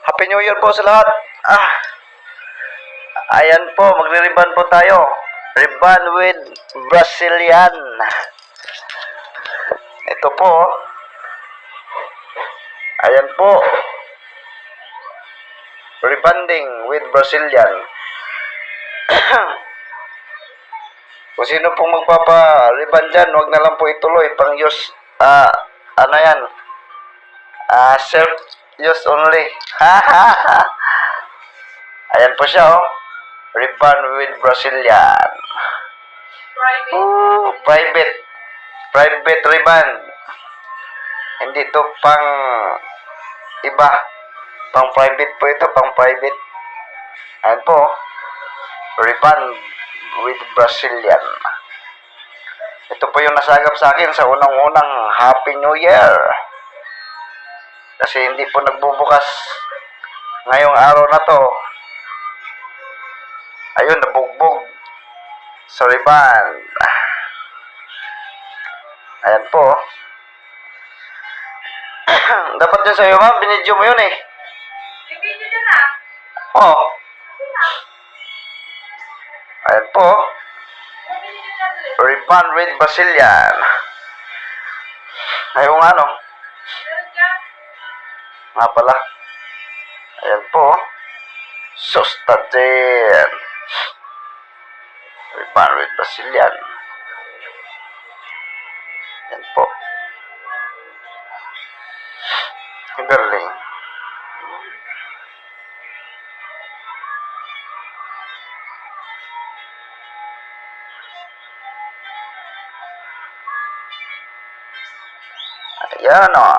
Happy New Year po sa lahat. Ayan po, magre-ribbon po tayo. Ribbon with Brazilian. Ito po. Ayan po. Rebonding with Brazilian. Kung sino pong magpapa-ribbon dyan, huwag na lang po ituloy. Pang-use, ano yan? Self-use only. Ayan po siya, oh. Ribbon with Brazilian. Private. Private ribbon. Hindi to pang iba. Pang private po ito, pang private. Ayan po. Ribbon with Brazilian. Ito po yung nasagap sa akin sa unang-unang Happy New Year. Kasi hindi po nagbubukas ngayong araw na to. Ayun, nabugbog sa ribbon. Ayan po. Dapat yun sa'yo, ma'am. Binidyo mo yun eh. Bibidyo na na. Oo. Ayan po. Bibidyo na ulit. Ribbon with Brazilian. Ayun ano. Meron dyan. Nga pala. Ayan po. Sustatin. Ribbon with Brazilian. Ayan po. Ang galing. Ayan o.